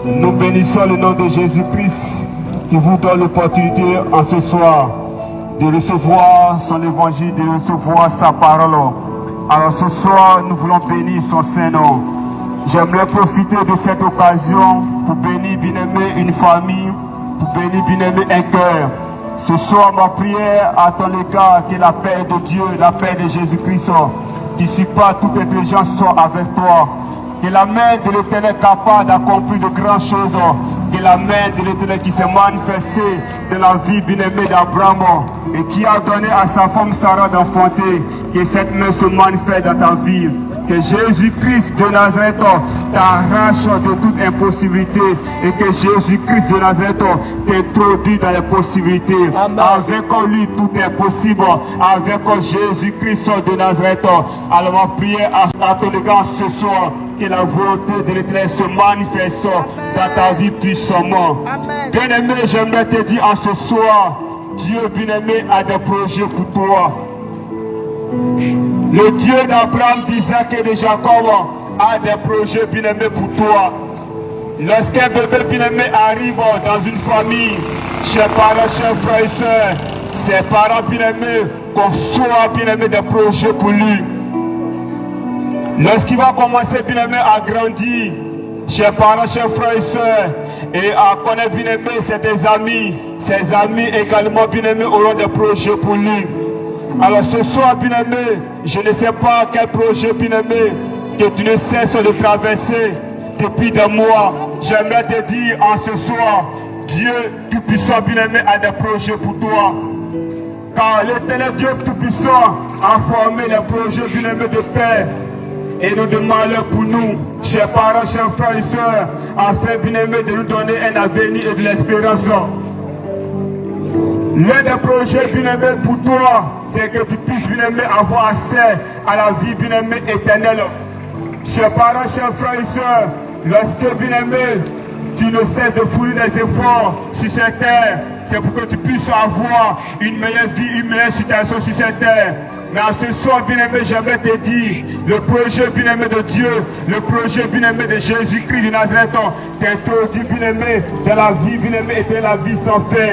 Nous bénissons le nom de Jésus-Christ qui vous donne l'opportunité en ce soir de recevoir son évangile, de recevoir sa parole. Alors ce soir, nous voulons bénir son Saint-Nom. J'aimerais profiter de cette occasion pour bénir bien-aimé une famille, pour bénir bien-aimé un cœur. Ce soir, ma prière à ton égard, que la paix de Dieu, la paix de Jésus-Christ, qui supporte toute intelligence, soit avec toi. Que la main de l'Éternel capable d'accomplir de grandes choses. Que la main de l'Éternel qui s'est manifestée dans la vie bien-aimée d'Abraham et qui a donné à sa femme Sarah d'enfanter, que cette main se manifeste dans ta vie. Que Jésus-Christ de Nazareth t'arrache de toute impossibilité et que Jésus-Christ de Nazareth t'introduit dans les possibilités. Amen. Avec lui tout est possible. Avec Jésus-Christ de Nazareth. Alors ma prière à ton égard ce soir, que la volonté de l'Éternel se manifeste dans ta vie puissamment. Bien-aimé, j'aimerais te dire en ce soir, Dieu bien-aimé a des projets pour toi. Le Dieu d'Abraham, d'Isaac et de Jacob a des projets bien-aimés pour toi. Lorsqu'un bébé bien-aimé arrive dans une famille, chers parents, chers frères et sœurs, ses parents bien-aimés conçoivent bien-aimés des projets pour lui. Lorsqu'il va commencer bien-aimé à grandir, chers parents, chers frères et sœurs, et à connaître bien-aimé ses amis également bien-aimés auront des projets pour lui. Alors ce soir, bien-aimé, je ne sais pas quel projet, bien-aimé, que tu ne cesses de traverser depuis des mois. J'aimerais te dire en ce soir, Dieu Tout-Puissant, bien-aimé, a des projets pour toi. Car l'Éternel Dieu Tout-Puissant a formé les projets, bien-aimé, de paix et de malheur pour nous, chers parents, chers frères et sœurs, afin, bien-aimé, de nous donner un avenir et de l'espérance. L'un des projets bien-aimés pour toi, c'est que tu puisses bien-aimé avoir accès à la vie bien-aimé éternelle. Chers parents, chers frères et sœurs, lorsque bien-aimé, tu ne cesses de fournir des efforts sur cette terre, c'est pour que tu puisses avoir une meilleure vie, une meilleure situation sur cette terre. Mais à ce soir, bien-aimé, j'aimerais te dire, le projet bien-aimé de Dieu, le projet bien-aimé de Jésus-Christ de Nazareth, t'introduit bien-aimé dans la vie bien-aimé et dans la vie sans fin.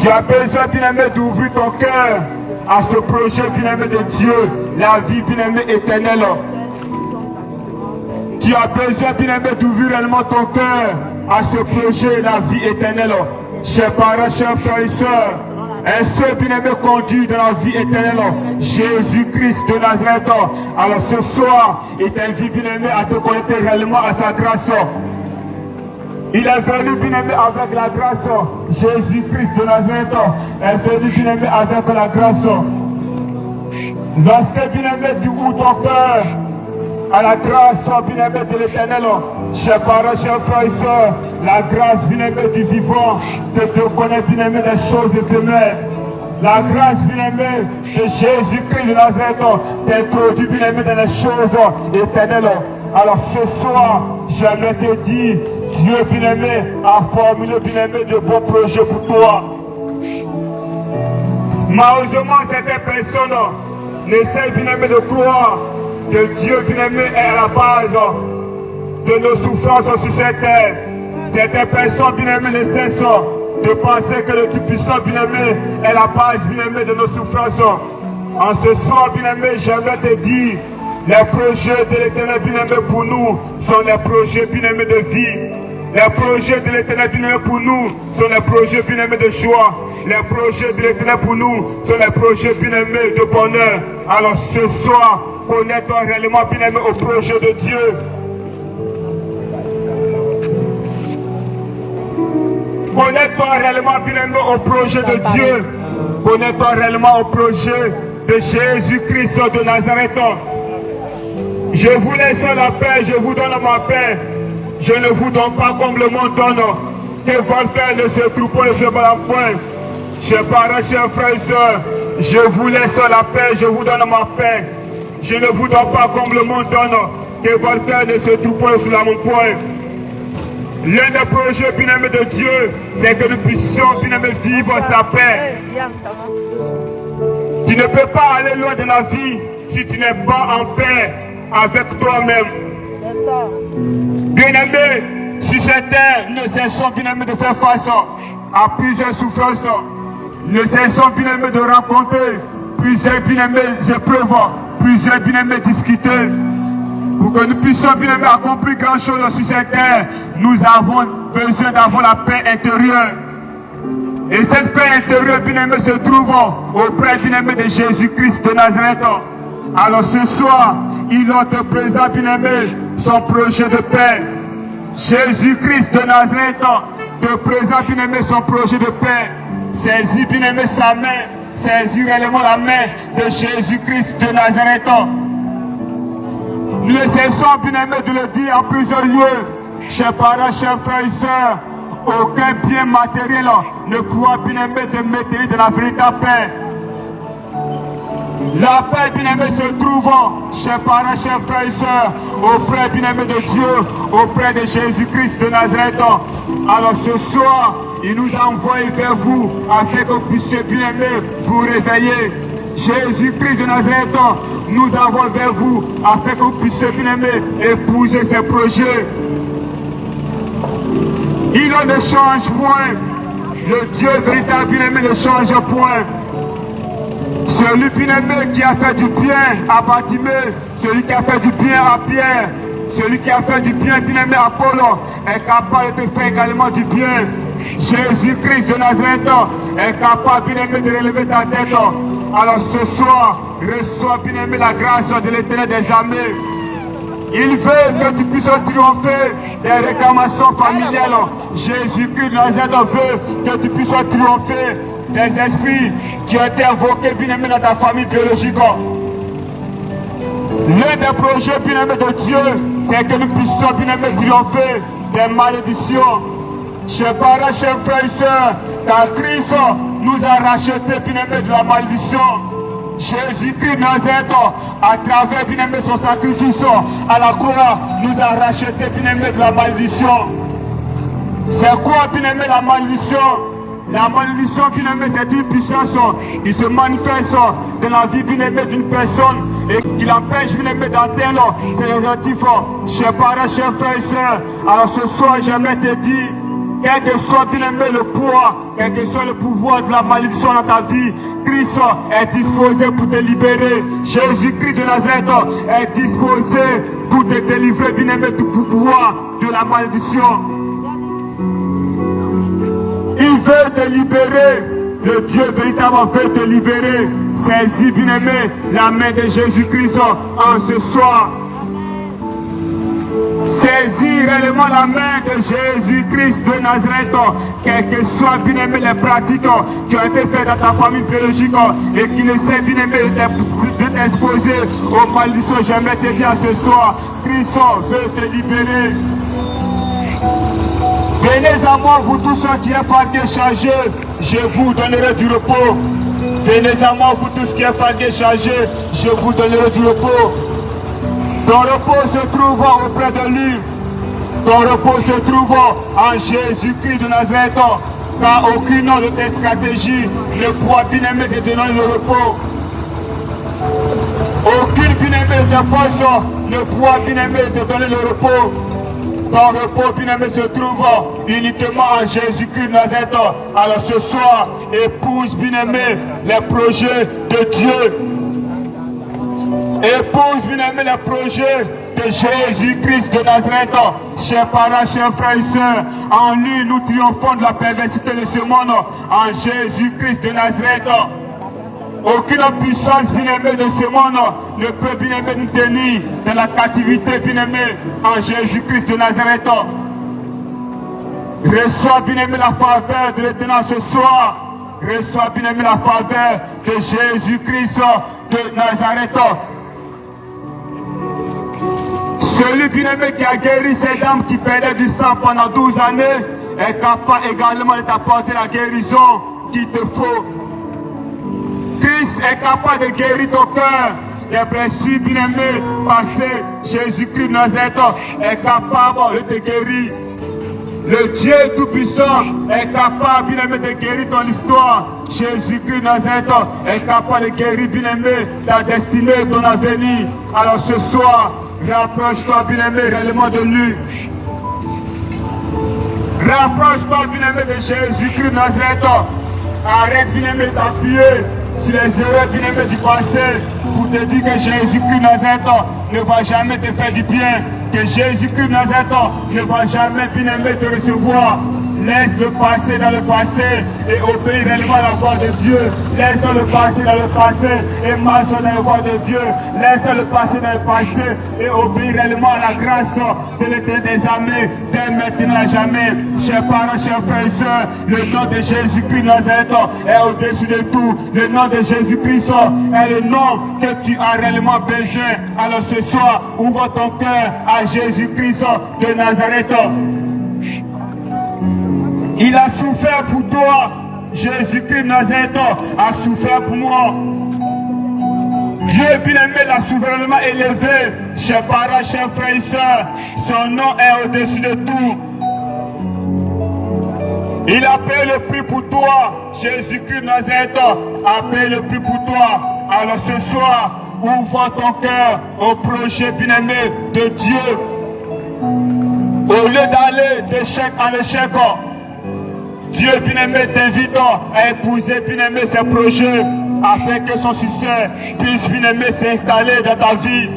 Tu as besoin, bien-aimé, d'ouvrir ton cœur à ce projet, bien-aimé, de Dieu, la vie, bien-aimé, éternelle. Tu as besoin, bien-aimé, d'ouvrir réellement ton cœur à ce projet, la vie éternelle. Chers parents, chers frères et sœurs, un seul, bien-aimé, conduit dans la vie éternelle, Jésus-Christ de Nazareth. Alors ce soir, il t'invite, bien-aimé, à te connecter réellement à sa grâce. Il est venu, bien-aimé, avec la grâce. Jésus-Christ de Nazareth est venu, bien-aimé, avec la grâce. Lorsque, bien-aimé, tu ouvres ton cœur à la grâce, bien-aimé, de l'Éternel, chers parents, chers frères et sœurs, la grâce, bien-aimé, du vivant, te connaît, bien-aimé, des choses éphémères. La grâce, bien-aimé, de Jésus-Christ de Nazareth t'introduit, bien-aimé, dans les choses éternelles. Alors ce soir, j'aimerais te dire, Dieu, bien-aimé, a formulé, bien-aimé, de beaux projets pour toi. Malheureusement, certaines personnes n'essayent, bien-aimé, de croire que Dieu, bien-aimé, est à la base de nos souffrances sur cette terre. Certaines personnes, bien-aimé, ne cessent de penser que le Tout-Puissant, bien-aimé, est la base, bien-aimé, de nos souffrances. En ce soir, bien-aimé, j'aimerais te dire, les projets de l'Éternel, bien-aimé, pour nous sont les projets, bien-aimé, de vie. Les projets de l'Éternel, bien-aimé, pour nous sont les projets, bien-aimé, de joie. Les projets de l'Éternel pour nous sont les projets, bien-aimé, de bonheur. Alors ce soir, connais-toi réellement, bien-aimé, au projet de Dieu. Connais-toi réellement, bien-aimé, au projet de Dieu. Connais-toi réellement au projet de Jésus-Christ de Nazareth. Je vous laisse la paix, je vous donne ma paix. Je ne vous donne pas comme le monde donne. Que votre paix ne se trouve pas, ne se balade point. Chers parents, chers frères et sœurs, je vous laisse la paix, je vous donne ma paix. Je ne vous donne pas comme le monde donne. Que votre paix ne se trouve pas sur mon point. L'un des projets, bien-aimés, de Dieu, c'est que nous puissions, bien-aimés, vivre sa paix. Tu ne peux pas aller loin de la vie si tu n'es pas en paix avec toi-même. Bien-aimé, cette terre, nous cessons, bien-aimés, de faire face à plusieurs souffrances. Nous cessons, bien-aimés, de rencontrer plusieurs, bien-aimés, épreuves, plusieurs, bien-aimés, difficultés. Pour que nous puissions, bien-aimés, accomplir grand chose sur cette terre, nous avons besoin d'avoir la paix intérieure. Et cette paix intérieure, bien-aimés, se trouve auprès, bien-aimés, de Jésus-Christ de Nazareth. Alors ce soir, il te présente, bien-aimé, son projet de paix. Jésus-Christ de Nazareth te présente, bien-aimé, son projet de paix. Saisis, bien-aimé, sa main. Saisis réellement la main de Jésus-Christ de Nazareth. Nous cessons, bien-aimé, de le dire en plusieurs lieux. Chers parents, chers frères et sœurs, aucun bien matériel ne pourra, bien-aimé, te mettre de la véritable paix. La paix, bien-aimé, se trouve, chers parents, chers frères et sœurs, auprès, bien-aimé, de Dieu, auprès de Jésus-Christ de Nazareth. Alors ce soir, il nous a envoyé vers vous, afin que vous puissiez, bien-aimé, vous réveiller. Jésus-Christ de Nazareth nous envoie vers vous, afin que vous puissiez, bien-aimé, épouser ses projets. Il ne change point. Le Dieu véritable, bien-aimé, ne change point. Celui, bien-aimé, qui a fait du bien à Bartimée, celui qui a fait du bien à Pierre, celui qui a fait du bien, bien-aimé, à Paul, est capable de faire également du bien. Jésus-Christ de Nazareth est capable, bien-aimé, de relever ta tête. Alors ce soir, reçois, bien-aimé, la grâce de l'Éternel des armées. Il veut que tu puisses triompher des réclamations familiales. Jésus-Christ de Nazareth veut que tu puisses triompher des esprits qui ont été invoqués, bien-aimé, dans ta famille biologique. L'un des projets, bien-aimé, de Dieu, c'est que nous puissions, bien-aimé, triompher des malédictions. Chers parents, chers frères et sœurs, car Christ nous a rachetés, bien-aimé, de la malédiction. Jésus-Christ Nazareth, à travers, bien-aimé, son sacrifice à la croix, nous a rachetés, bien-aimé, de la malédiction. C'est quoi, bien-aimé, la malédiction? La malédiction, bien-aimé, c'est une puissance qui se manifeste dans la vie, bien-aimé, d'une personne et qui l'empêche, bien-aimé, d'atteindre ses objectifs. Chers parents, chers frères et sœurs, alors ce soir, j'aimerais te dire, quel que soit, bien-aimé, le poids, quel que soit le pouvoir de la malédiction dans ta vie, Christ est disposé pour te libérer. Jésus-Christ de Nazareth est disposé pour te délivrer, bien-aimé, du pouvoir de la malédiction. Il veut te libérer. Le Dieu véritablement veut te libérer. Saisis, bien-aimé, la main de Jésus-Christ en ce soir. Saisis réellement la main de Jésus-Christ de Nazareth, quelles que soient, bien-aimé, les pratiques qui ont été faites dans ta famille biologique et qui essaient, bien-aimé, de t'exposer aux malédictions. J'aimerais te dire ce soir, Christ veut te libérer. Venez à moi, vous tous ceux qui êtes fatigués, chargés, je vous donnerai du repos. Venez à moi, vous tous qui êtes fatigués, chargés, je vous donnerai du repos. Ton repos se trouve auprès de lui. Ton repos se trouve en Jésus-Christ de Nazareth. Car aucune de tes stratégies ne pourra, bien-aimé, te donner le repos. Aucune, bien-aimé, de force ne pourra, bien-aimé, te donner le repos. Ton repos, bien-aimé, se trouve uniquement en Jésus-Christ de Nazareth. Alors ce soir, épouse, bien-aimé, les projets de Dieu. Épouse, bien-aimé, les projets de Jésus-Christ de Nazareth. Chers parents, chers frères et sœurs, en lui, nous triomphons de la perversité de ce monde. En Jésus-Christ de Nazareth. Aucune puissance, bien-aimé, de ce monde ne peut, bien-aimé, nous tenir dans la captivité, bien-aimé, en Jésus-Christ de Nazareth. Reçois, bien-aimé, la faveur de l'Éternel ce soir. Reçois, bien-aimé, la faveur de Jésus-Christ de Nazareth. Celui, bien-aimé, qui a guéri ces dames qui perdaient du sang pendant 12 années est capable également de t'apporter la guérison qu'il te faut. Christ est capable de guérir ton cœur, des blessures, bien-aimé, passées. Jésus-Christ de Nazareth est capable de te guérir. Le Dieu Tout-Puissant est capable, bien-aimé, de guérir ton histoire. Jésus-Christ de Nazareth est capable de guérir, bien-aimé, ta destinée, ton avenir. Alors ce soir, rapproche-toi, bien-aimé, réellement de lui. Rapproche-toi, bien-aimé, de Jésus-Christ Nazareth. Arrête, bien-aimé, d'appuyer sur les erreurs, bien-aimé, du passé pour te dire que Jésus-Christ Nazareth ne va jamais te faire du bien. Que Jésus-Christ Nazareth ne va jamais, bien-aimé, te recevoir. Laisse le passé dans le passé et obéis réellement à la voix de Dieu. Laisse le passé dans le passé et marche dans la voie de Dieu. Laisse le passé dans le passé et obéis réellement à la grâce de l'Éternel des armées, dès maintenant à jamais. Chers parents, chers frères et sœurs, le nom de Jésus-Christ Nazareth est au-dessus de tout. Le nom de Jésus-Christ est le nom que tu as réellement besoin. Alors ce soir, ouvre ton cœur à Jésus-Christ de Nazareth. Il a souffert pour toi. Jésus-Christ Nazareth a souffert pour moi. Dieu bien-aimé l'a souverainement élevé. Chers parents, chers frères et sœurs, son nom est au-dessus de tout. Il a payé le prix pour toi. Jésus-Christ Nazareth a payé le prix pour toi. Alors ce soir, ouvre ton cœur au projet bien-aimé de Dieu. Au lieu d'aller d'échec en échec, Dieu bien-aimé t'invite à épouser bien-aimé ses projets afin que son succès puisse bien-aimé s'installer dans ta vie.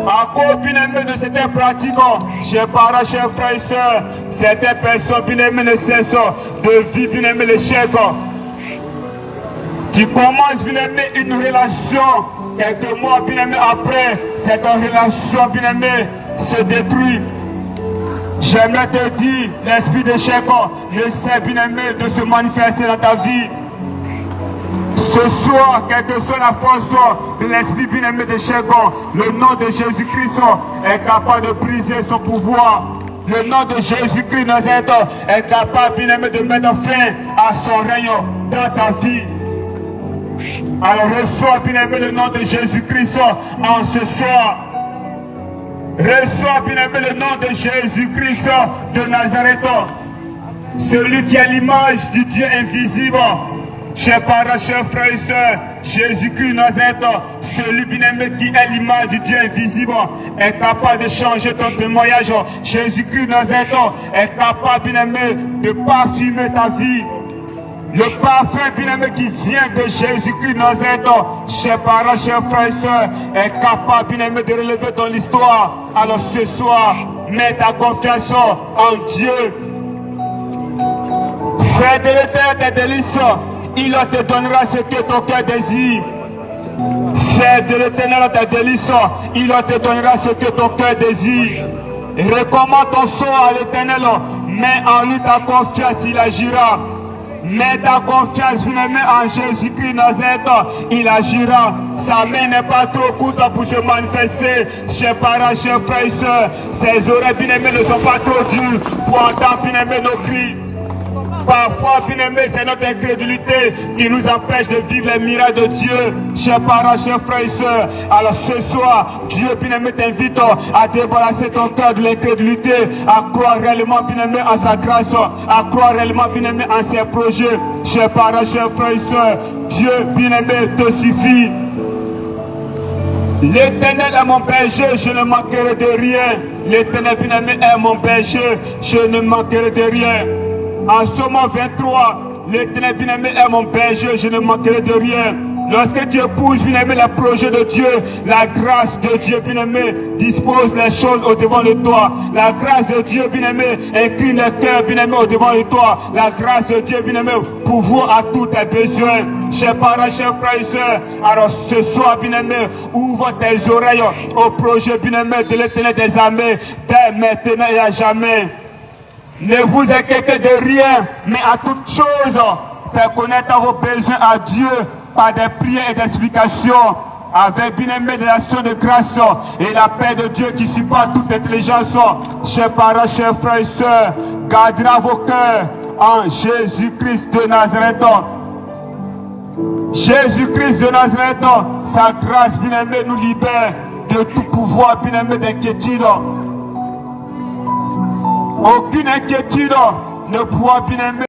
À cause bien-aimé de cette pratique, chers parents, chers frères et sœurs, certaines personnes bien-aimé ne cessent de vivre bien-aimé l'échec. Tu commences bien-aimé une relation, quelques mois bien-aimé après, cette relation bien-aimé se détruit. J'aimerais te dire, l'esprit d'échec ne cesse bien-aimé de se manifester dans ta vie. Ce soir, quelle que soit la force de l'esprit bien-aimé d'échec, le nom de Jésus-Christ est capable de briser son pouvoir. Le nom de Jésus-Christ Nazareth est capable bien-aimé de mettre fin à son règne dans ta vie. Alors reçois bien-aimé le nom de Jésus-Christ en ce soir. Reçois bien-aimé le nom de Jésus-Christ de Nazareth, celui qui est l'image du Dieu invisible. Chers parents, chers frères et sœurs, Jésus-Christ Nazareth, celui bien-aimé qui est l'image du Dieu invisible, est capable de changer ton témoignage. Jésus-Christ Nazareth est capable bien-aimé de parfumer ta vie. Le parfum bien-aimé qui vient de Jésus-Christ Nazareth, chers parents, chers frères et sœurs, est capable bien-aimé de relever ton histoire. Alors ce soir, mets ta confiance en Dieu. Fais de l'Éternel tes délices, il te donnera ce que ton cœur désire. Fais de l'Éternel tes délices, il te donnera ce que ton cœur désire. Recommande ton sort à l'Éternel, mets en lui ta confiance, il agira. Mets ta confiance bien-aimé en Jésus-Christ Nazareth, il agira. Sa main n'est pas trop courte pour se manifester. Chers parents, chers frères et sœurs, ses oreilles bien-aimées ne sont pas trop dures pour entendre bien-aimé nos cris. Parfois, bien-aimé, c'est notre incrédulité qui nous empêche de vivre les miracles de Dieu. Chers parents, chers frères et sœurs, alors ce soir, Dieu, bien-aimé, t'invite à débarrasser ton cœur de l'incrédulité, à croire réellement, bien-aimé, en sa grâce, à croire réellement, bien-aimé, en ses projets. Chers parents, chers frères et sœurs, Dieu, bien-aimé, te suffit. L'Éternel est mon berger, je ne manquerai de rien. L'Éternel, bien-aimé, est mon berger, je ne manquerai de rien. En Somme 23, l'Éternel bien-aimé est mon berger, je ne manquerai de rien. Lorsque tu épouses bien-aimé le projet de Dieu, la grâce de Dieu bien-aimé dispose les choses au devant de toi. La grâce de Dieu bien-aimé incline les cœurs bien-aimé au devant de toi. La grâce de Dieu bien-aimé pourvoit à tous tes besoins. Chers parents, chers frères et sœurs, alors ce soir bien-aimé, ouvre tes oreilles au projet bien-aimé de l'Éternel des armées, dès maintenant et à jamais. Ne vous inquiétez de rien, mais à toute chose, faites connaître vos besoins à Dieu par des prières et des explications, avec bien-aimé de l'action de grâce et la paix de Dieu qui supporte toute intelligence. Chers parents, chers frères et sœurs, gardera vos cœurs en Jésus-Christ de Nazareth. Jésus-Christ de Nazareth, sa grâce bien-aimé nous libère de tout pouvoir bien-aimé d'inquiétude. Aucune inquiétude ne pourra bien-aimé